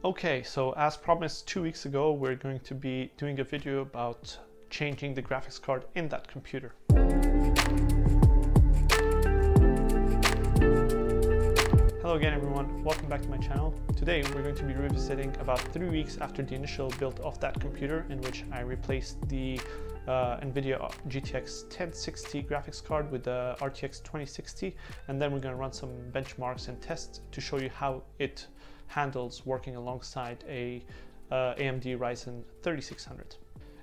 Okay, so as promised 2 weeks ago, we're going to be doing a video about changing the graphics card in that computer. Hello again everyone, welcome back to my channel. Today we're going to be revisiting about 3 weeks after the initial build of that computer, in which I replaced the Nvidia GTX 1060 graphics card with the RTX 2060, and then we're going to run some benchmarks and tests to show you how it handles working alongside a AMD Ryzen 3600.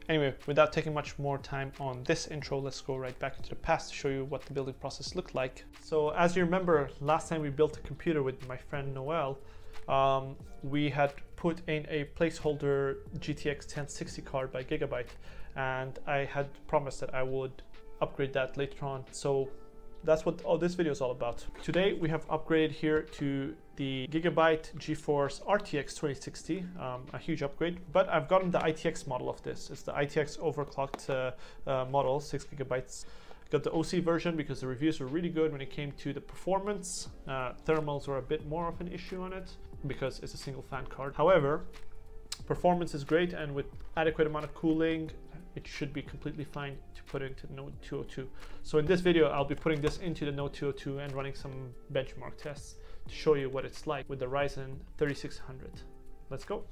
Anyway, without taking much more time on this intro, let's go right back into the past to show you what the building process looked like. So as you remember, last time we built a computer with my friend Noel, we had put in a placeholder GTX 1060 card by Gigabyte, and I had promised that I would upgrade that later on. So that's what all this video is all about. Today we have upgraded here to the Gigabyte Geforce RTX 2060, a huge upgrade, but I've gotten the ITX model of this. It's the ITX overclocked model, 6 gigabytes. Got the OC version because the reviews were really good when it came to the performance. Thermals were a bit more of an issue on it because it's a single fan card. However, performance is great, and with adequate amount of cooling, it should be completely fine to put into the Node 202. So in this video, I'll be putting this into the Node 202 and running some benchmark tests to show you what it's like with the Ryzen 3600. Let's go.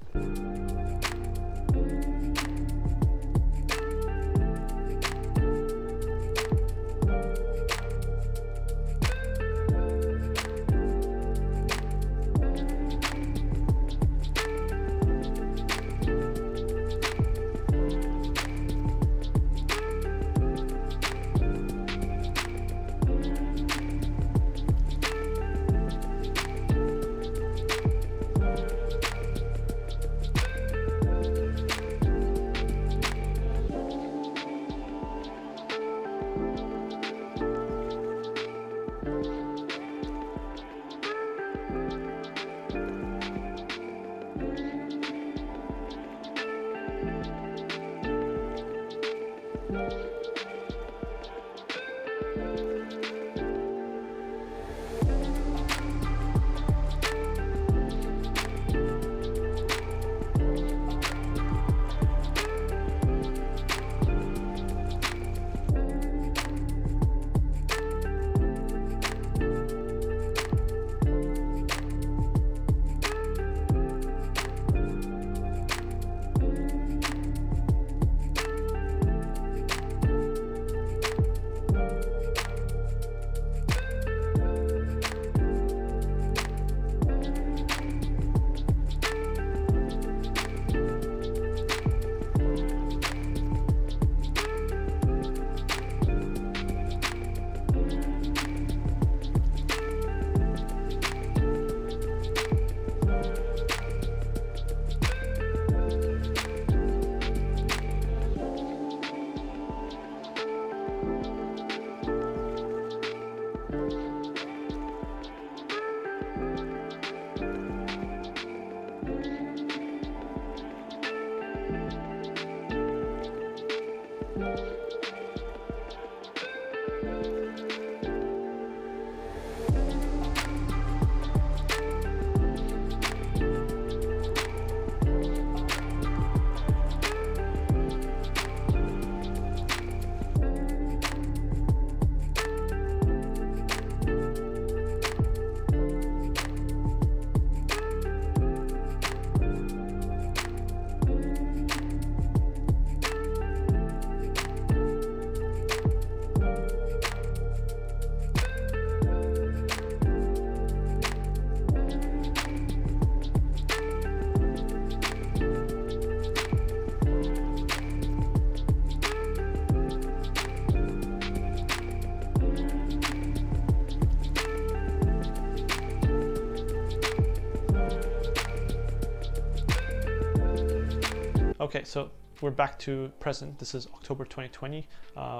Okay, so we're back to present. This is October 2020.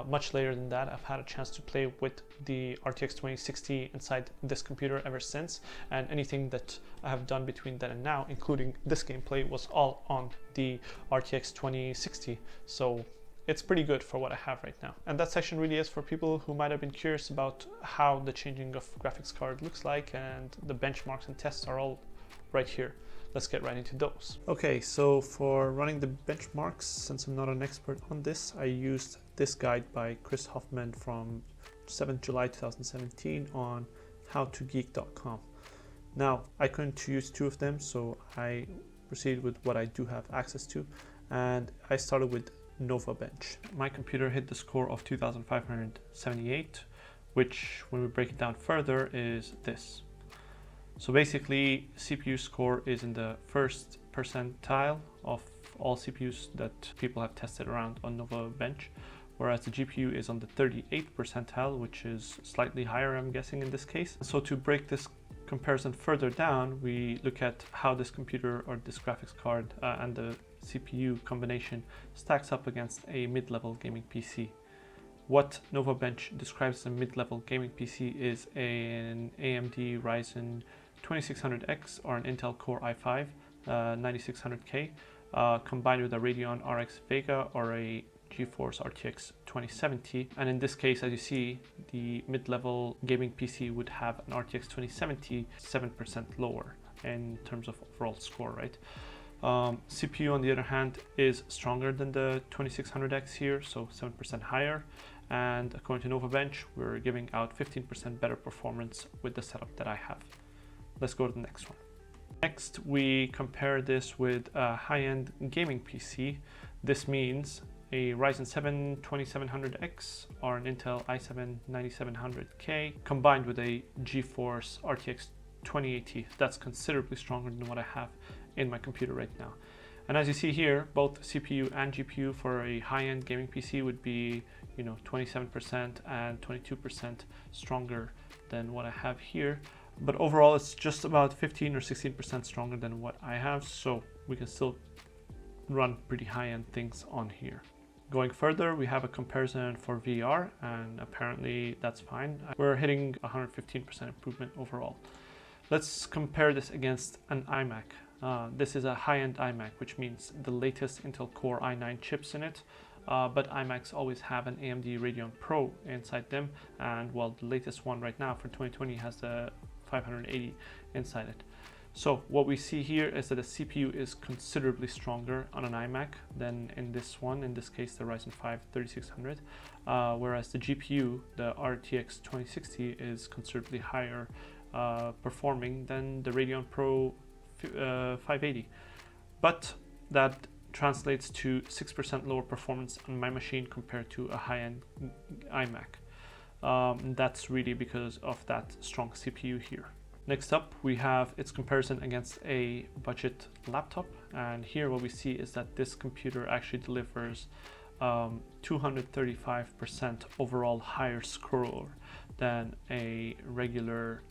Much later than that, I've had a chance to play with the RTX 2060 inside this computer ever since, and anything that I have done between then and now, including this gameplay, was all on the RTX 2060. So it's pretty good for what I have right now. And that section really is for people who might have been curious about how the changing of graphics card looks like, and the benchmarks and tests are all right here. let's get right into those. Okay, so for running the benchmarks, since I'm not an expert on this, I used this guide by Chris Hoffman from 7th July 2017 on howtogeek.com. Now, I couldn't choose two of them, so I proceeded with what I do have access to, and I started with Novabench. My computer hit the score of 2,578, which, when we break it down further, is this. So basically, CPU score is in the first percentile of all CPUs that people have tested around on Novabench, whereas the GPU is on the 38th percentile, which is slightly higher, I'm guessing, in this case. So to break this comparison further down, we look at how this computer or this graphics card and the CPU combination stacks up against a mid-level gaming PC. What Novabench describes as a mid-level gaming PC is an AMD Ryzen 2600X or an Intel Core i5 9600K combined with a Radeon RX Vega or a Geforce RTX 2070, and in this case, as you see, the mid-level gaming PC would have an RTX 2070 7% lower in terms of overall score, right? CPU, on the other hand, is stronger than the 2600X here, so 7% higher, and according to Novabench, we're giving out 15% better performance with the setup that I have. Let's go to the next one. Next, we compare this with a high-end gaming PC. This means a Ryzen 7 2700X or an Intel i7 9700K combined with a GeForce RTX 2080. That's considerably stronger than what I have in my computer right now. And as you see here, both CPU and GPU for a high-end gaming PC would be, 27% and 22% stronger than what I have here. But overall, it's just about 15 or 16% stronger than what I have, so we can still run pretty high-end things on here. Going further, we have a comparison for VR, and apparently that's fine. We're hitting 115% improvement overall. Let's compare this against an iMac. This is a high-end iMac, which means the latest Intel Core i9 chips in it, but iMacs always have an AMD Radeon Pro inside them, and well, the latest one right now for 2020 has the 580 inside it. So what we see here is that the CPU is considerably stronger on an iMac than in this one, in this case the Ryzen 5 3600, whereas the GPU, the RTX 2060, is considerably higher performing than the Radeon Pro 580. But that translates to 6% lower performance on my machine compared to a high-end iMac. That's really because of that strong CPU here. Next up, we have its comparison against a budget laptop, and here what we see is that this computer actually delivers 235% overall higher score than a regular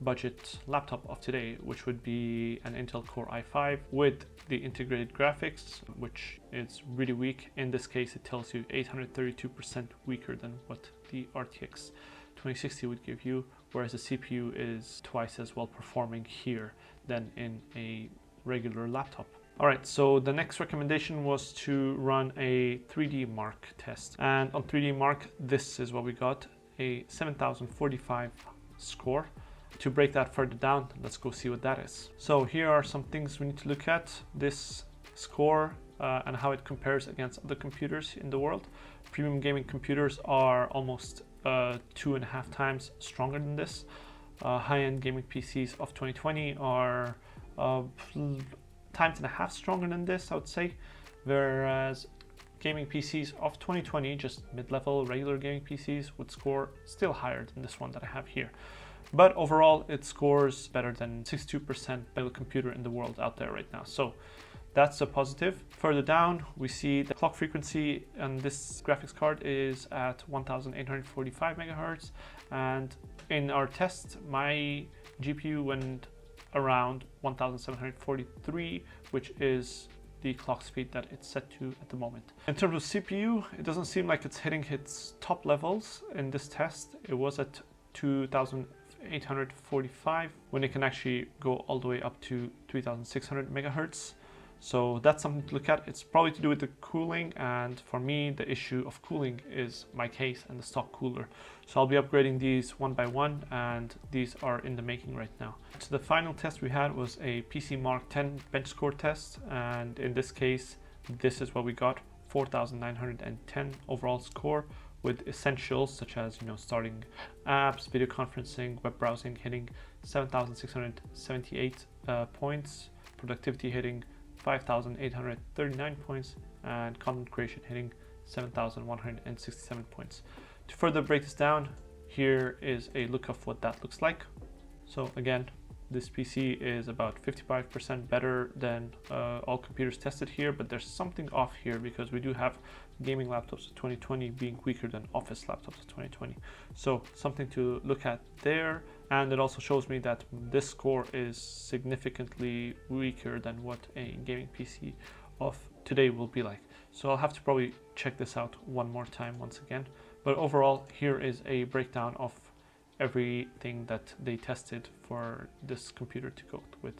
budget laptop of today, which would be an Intel Core i5 with the integrated graphics, which is really weak. In this case, it tells you 832% weaker than what the RTX 2060 would give you, whereas the CPU is twice as well performing here than in a regular laptop. Alright, so the next recommendation was to run a 3D Mark test, and on 3D Mark, this is what we got, a 7045 score. To break that further down, let's go see what that is. So here are some things we need to look at. This score and how it compares against other computers in the world. Premium gaming computers are almost 2.5 times stronger than this. High-end gaming PCs of 2020 are times and a half stronger than this, I would say. Whereas gaming PCs of 2020, just mid-level regular gaming PCs, would score still higher than this one that I have here. But overall, it scores better than 62% better computer in the world out there right now. So that's a positive. Further down, we see the clock frequency on this graphics card is at 1845 megahertz. And in our test, my GPU went around 1743, which is the clock speed that it's set to at the moment. In terms of CPU, it doesn't seem like it's hitting its top levels in this test. It was at 2845 when it can actually go all the way up to 3600 megahertz. So that's something to look at. It's probably to do with the cooling, and for me the issue of cooling is my case and the stock cooler. So I'll be upgrading these one by one, and these are in the making right now. So the final test we had was a PC Mark 10 bench score test, and in this case this is what we got: 4,910 overall score, with essentials such as, starting apps, video conferencing, web browsing hitting 7,678 points, productivity hitting 5,839 points, and content creation hitting 7,167 points. To further break this down, here is a look of what that looks like. So again, this PC is about 55% better than all computers tested here, but there's something off here because we do have gaming laptops of 2020 being weaker than office laptops of 2020. So something to look at there. And it also shows me that this score is significantly weaker than what a gaming PC of today will be like. So I'll have to probably check this out one more time once again. But overall, here is a breakdown of everything that they tested for this computer to go with.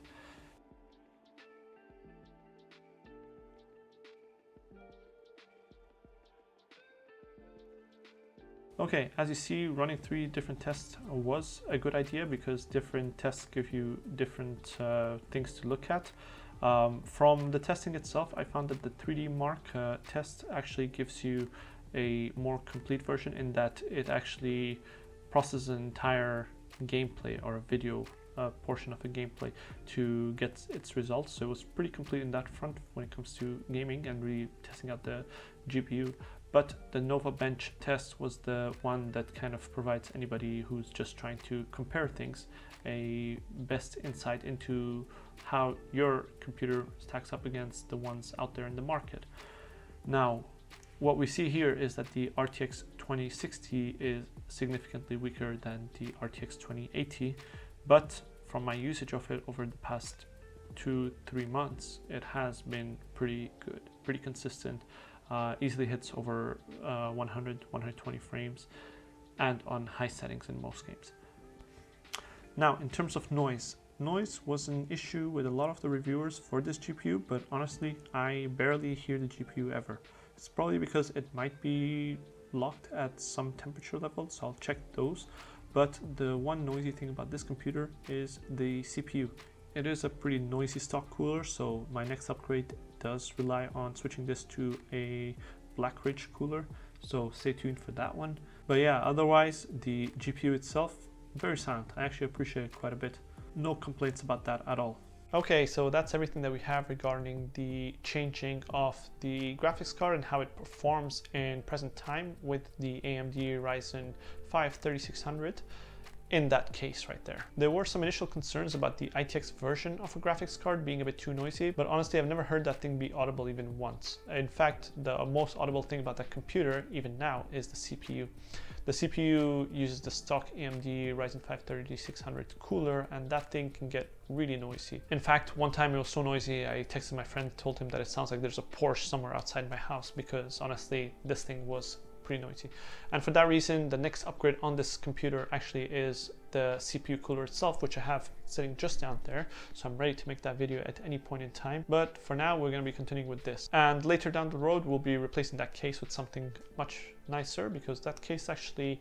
Okay, as you see, running 3 different tests was a good idea because different tests give you different things to look at. From the testing itself, I found that the 3D Mark test actually gives you a more complete version in that it actually processes an entire gameplay or a video portion of a gameplay to get its results. So it was pretty complete in that front when it comes to gaming and really testing out the GPU. But the Novabench test was the one that kind of provides anybody who's just trying to compare things a best insight into how your computer stacks up against the ones out there in the market. Now, what we see here is that the RTX 2060 is significantly weaker than the RTX 2080, but from my usage of it over the past 2-3 months, it has been pretty good, pretty consistent. Easily hits over 120 frames, and on high settings in most games. Now, in terms of noise was an issue with a lot of the reviewers for this GPU, but honestly, I barely hear the GPU ever. It's probably because it might be locked at some temperature level, so I'll check those. But the one noisy thing about this computer is the CPU. It is a pretty noisy stock cooler, so my next upgrade does rely on switching this to a Black Ridge cooler, so stay tuned for that one. But yeah, otherwise the GPU itself, very sound. I actually appreciate it quite a bit. No complaints about that at all. Okay, so that's everything that we have regarding the changing of the graphics card and how it performs in present time with the AMD Ryzen 5 3600. In that case right there. There were some initial concerns about the ITX version of a graphics card being a bit too noisy, but honestly I've never heard that thing be audible even once. In fact, the most audible thing about that computer even now is the CPU. The CPU uses the stock AMD Ryzen 5 3600 cooler, and that thing can get really noisy. In fact, one time it was so noisy I texted my friend, told him that it sounds like there's a Porsche somewhere outside my house, because honestly this thing was pretty noisy. And for that reason, the next upgrade on this computer actually is the CPU cooler itself, which I have sitting just down there. So I'm ready to make that video at any point in time. But for now, we're going to be continuing with this. And later down the road, we'll be replacing that case with something much nicer, because that case is actually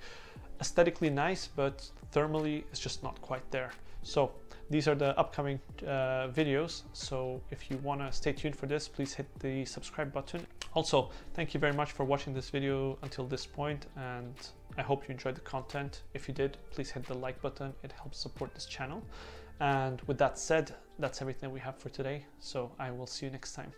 aesthetically nice, but thermally it's just not quite there. So these are the upcoming videos. So if you want to stay tuned for this, please hit the subscribe button. Also, thank you very much for watching this video until this point, and I hope you enjoyed the content. If you did, please hit the like button. It helps support this channel. And with that said, that's everything we have for today. So I will see you next time.